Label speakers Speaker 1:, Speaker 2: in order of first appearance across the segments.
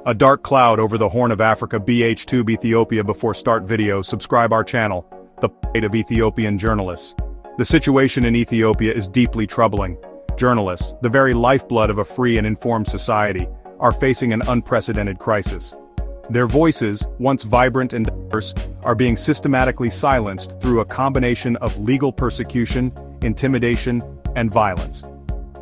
Speaker 1: A dark cloud over the Horn of Africa BH2 Ethiopia. Before start video, subscribe our channel, the plight of Ethiopian journalists. The situation in Ethiopia is deeply troubling. Journalists, the very lifeblood of a free and informed society, are facing an unprecedented crisis. Their voices, once vibrant and diverse, are being systematically silenced through a combination of legal persecution, intimidation, and violence.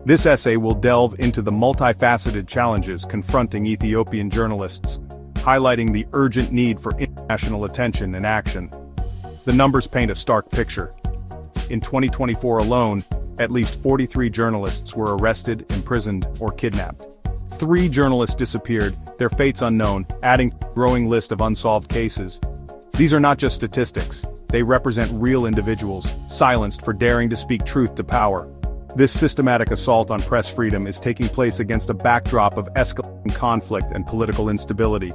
Speaker 1: This essay will delve into the multifaceted challenges confronting Ethiopian journalists, highlighting the urgent need for international attention and action. The numbers paint a stark picture. In 2024 alone, at least 43 journalists were arrested, imprisoned, or kidnapped. 3 journalists disappeared, their fates unknown, adding to a growing list of unsolved cases. These are not just statistics, they represent real individuals, silenced for daring to speak truth to power. This systematic assault on press freedom is taking place against a backdrop of escalating conflict and political instability.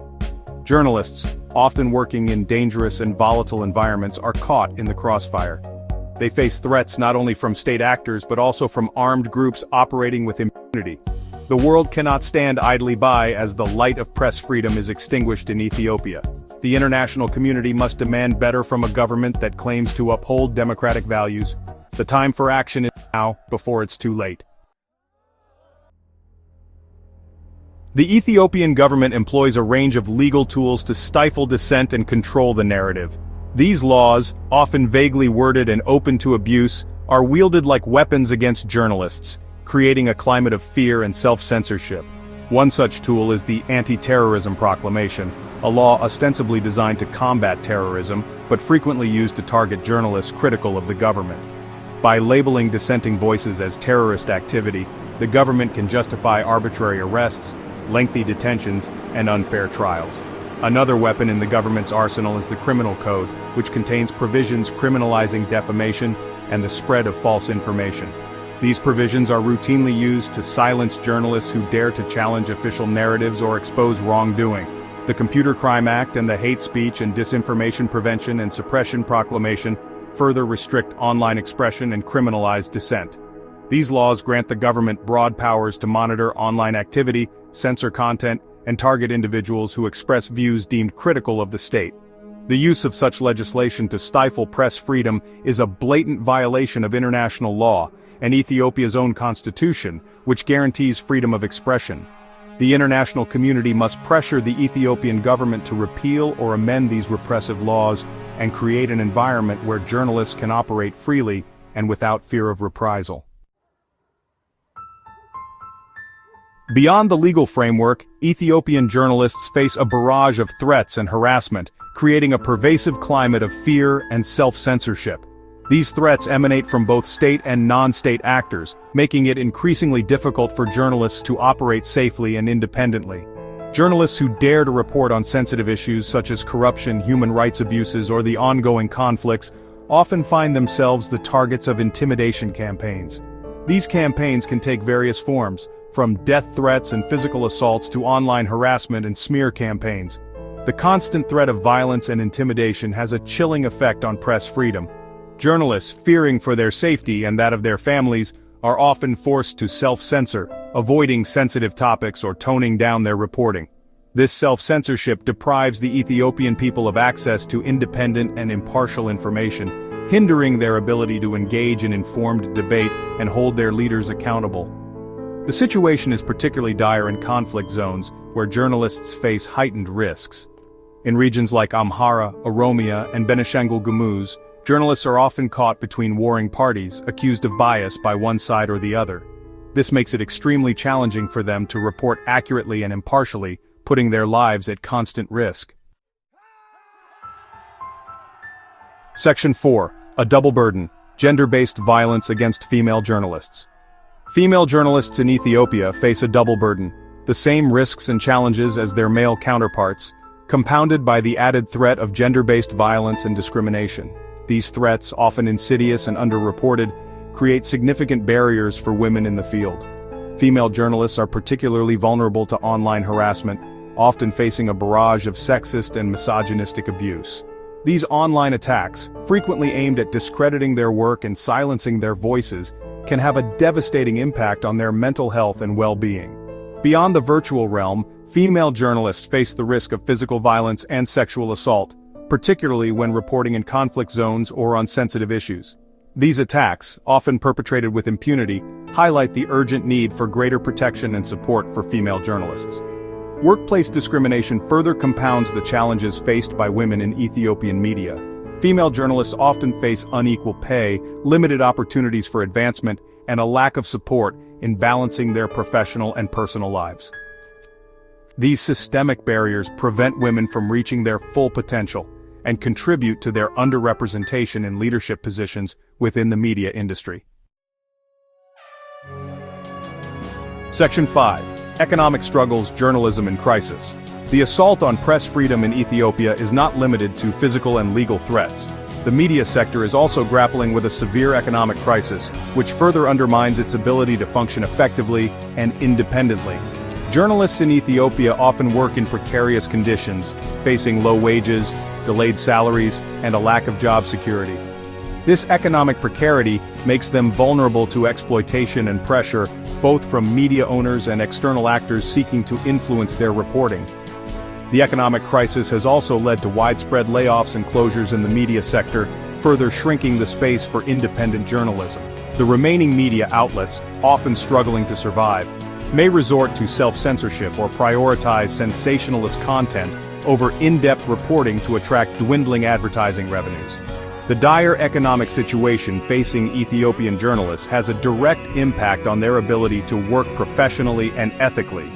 Speaker 1: Journalists, often working in dangerous and volatile environments, are caught in the crossfire. They face threats not only from state actors but also from armed groups operating with impunity. The world cannot stand idly by as the light of press freedom is extinguished in Ethiopia. The international community must demand better from a government that claims to uphold democratic values. The time for action is now, before it's too late. The Ethiopian government employs a range of legal tools to stifle dissent and control the narrative. These laws, often vaguely worded and open to abuse, are wielded like weapons against journalists, creating a climate of fear and self-censorship. One such tool is the Anti-Terrorism Proclamation, a law ostensibly designed to combat terrorism, but frequently used to target journalists critical of the government. By labeling dissenting voices as terrorist activity, the government can justify arbitrary arrests, lengthy detentions, and unfair trials. Another weapon in the government's arsenal is the Criminal Code, which contains provisions criminalizing defamation and the spread of false information. These provisions are routinely used to silence journalists who dare to challenge official narratives or expose wrongdoing. The Computer Crime Act and the Hate Speech and Disinformation Prevention and Suppression Proclamation further restrict online expression and criminalize dissent. These laws grant the government broad powers to monitor online activity, censor content, and target individuals who express views deemed critical of the state. The use of such legislation to stifle press freedom is a blatant violation of international law and Ethiopia's own constitution, which guarantees freedom of expression. The international community must pressure the Ethiopian government to repeal or amend these repressive laws and create an environment where journalists can operate freely and without fear of reprisal. Beyond the legal framework, Ethiopian journalists face a barrage of threats and harassment, creating a pervasive climate of fear and self-censorship. These threats emanate from both state and non-state actors, making it increasingly difficult for journalists to operate safely and independently. Journalists who dare to report on sensitive issues such as corruption, human rights abuses, or the ongoing conflicts often find themselves the targets of intimidation campaigns. These campaigns can take various forms, from death threats and physical assaults to online harassment and smear campaigns. The constant threat of violence and intimidation has a chilling effect on press freedom. Journalists, fearing for their safety and that of their families, are often forced to self-censor, avoiding sensitive topics or toning down their reporting. This self-censorship deprives the Ethiopian people of access to independent and impartial information, hindering their ability to engage in informed debate and hold their leaders accountable. The situation is particularly dire in conflict zones, where journalists face heightened risks. In regions like Amhara, Oromia, and Benishangul-Gumuz, journalists are often caught between warring parties, accused of bias by one side or the other. This makes it extremely challenging for them to report accurately and impartially, putting their lives at constant risk. Section 4. A double burden: gender-based violence against female journalists. Female journalists in Ethiopia face a double burden: the same risks and challenges as their male counterparts, compounded by the added threat of gender-based violence and discrimination. These threats, often insidious and underreported, create significant barriers for women in the field. Female journalists are particularly vulnerable to online harassment, often facing a barrage of sexist and misogynistic abuse. These online attacks, frequently aimed at discrediting their work and silencing their voices, can have a devastating impact on their mental health and well-being. Beyond the virtual realm, female journalists face the risk of physical violence and sexual assault, particularly when reporting in conflict zones or on sensitive issues. These attacks, often perpetrated with impunity, highlight the urgent need for greater protection and support for female journalists. Workplace discrimination further compounds the challenges faced by women in Ethiopian media. Female journalists often face unequal pay, limited opportunities for advancement, and a lack of support in balancing their professional and personal lives. These systemic barriers prevent women from reaching their full potential and contribute to their underrepresentation in leadership positions within the media industry. Section 5. Economic Struggles, Journalism in Crisis. The assault on press freedom in Ethiopia is not limited to physical and legal threats. The media sector is also grappling with a severe economic crisis, which further undermines its ability to function effectively and independently. Journalists in Ethiopia often work in precarious conditions, facing low wages, delayed salaries, and a lack of job security. This economic precarity makes them vulnerable to exploitation and pressure, both from media owners and external actors seeking to influence their reporting. The economic crisis has also led to widespread layoffs and closures in the media sector, further shrinking the space for independent journalism. The remaining media outlets, often struggling to survive, may resort to self-censorship or prioritize sensationalist content over in-depth reporting to attract dwindling advertising revenues. The dire economic situation facing Ethiopian journalists has a direct impact on their ability to work professionally and ethically.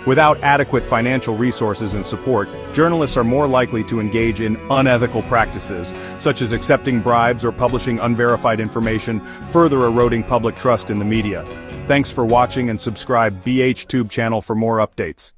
Speaker 1: Without adequate financial resources and support, journalists are more likely to engage in unethical practices, such as accepting bribes or publishing unverified information, further eroding public trust in the media. Thanks for watching and subscribe BHTube channel for more updates.